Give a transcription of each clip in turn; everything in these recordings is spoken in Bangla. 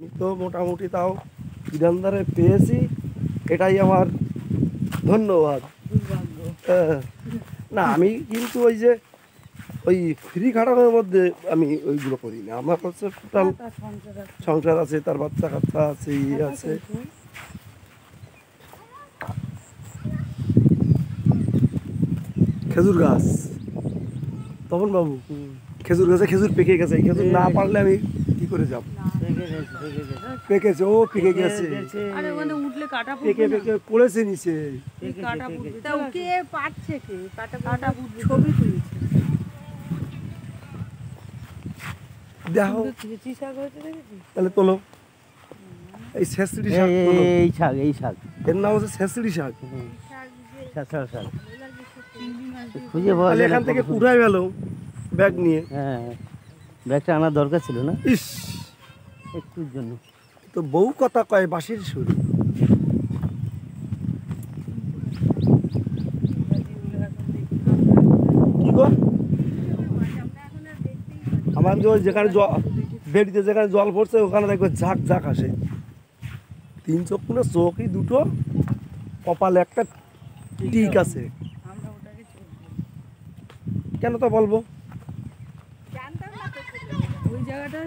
তো মোটামুটি তাও ইরানদারে পেয়েছি, এটাই আমার ধন্যবাদ। না আমি কিন্তু ওই যে ওই ফ্রি খাটানোর মধ্যে আমি ওইগুলো করি না। আমার হচ্ছে টোটাল সংসার আছে, তার বাচ্চা কাচ্চা আছে, ইয়ে আছে। খেজুর গাছ, তপন বাবু খেজুর গাছে খেজুর পেকে গেছে, খেজুর না পারলে আমি কি করে যাব? পেকেছে, ও পেকে গেছে, পেকে পেকে পড়েছে নিচে। দেখো তাহলে তোলো এই ছেঁচড়ি শাক, এই শাক, এই শাক এর নাম হচ্ছে ছেঁচড়ি শাক। খুঁজে পাওয়া যায় না। এখান থেকে উঠাই গেল ব্যাগ নিয়ে। হ্যাঁ, ব্যাগটা আনার দরকার ছিল না ইস, একটুর জন্য। তো বউ কথা কয় বাঁশির সুর। কি গো, আমার যেখানে বেড়িতে যেখানে জল পড়ছে ওখানে দেখবে ঝাঁক ঝাঁক আসে। তিন চোখ না চোখই দুটো, কপালে একটা টিক আছে। কেন তো বলবো, ওই জায়গাটা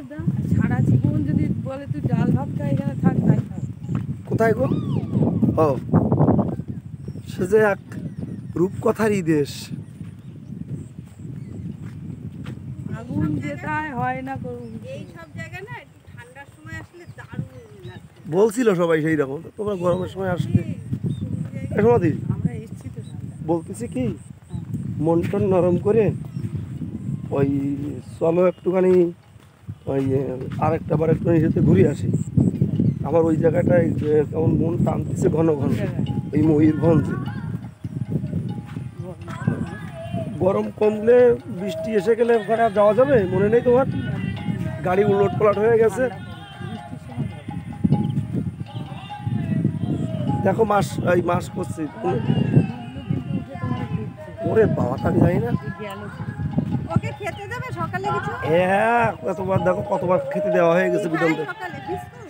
সারা জীবন যদি বলে তুই ডাল ভাত খাই এখানে থাক, তাই থাক। কোথায় গো? ও, সে যে এক রূপকথারই দেশ। আগুন যেটাই হয় না এই সব জায়গা না একটু ঠান্ডার সময় আসলে দারুণ লাগে। বলছিল সবাই সেই রকম, তোমরা গরমের সময় আসলে সমাধি আমরা এসছি তো ঠান্ডা। বলতেছি কি, মন টন নরম করে ওই চলো একটুখানি ওই আরেকটা বার একটুখানি সাথে ঘুরে আসি। আমার ওই জায়গাটায় কেমন মন টানতেছে ঘন ঘন, ওই ময়ূরভঞ্জে। গরম কমলে বৃষ্টি এসে গেলে ওখানে আর যাওয়া যাবে? মনে নেই তোমার? গাড়ি উলট পালট হয়ে গেছে। দেখো মাস এই মাস করছে, ওরে বাবা আমি জানি না। ওকে খেতে দেবে সকালে কিছু? হ্যাঁ, কতবার দেখো কতবার খেতে দেওয়া হয়ে গেছে বিদনকে।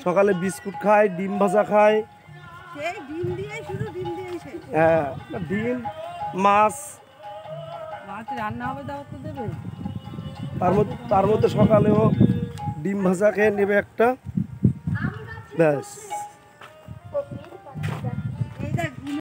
সকালে বিস্কুট খায়, ডিম ভাজা খায়। সেই ডিম দিয়েই শুধু ডিম দিয়েই শেষ। হ্যাঁ, ডিম মাছ, মাছ রান্না হবে দাও তো দেবে। তার মধ্যে সকালেও ডিম ভাজা খেয়ে নেবে একটা, ব্যাস।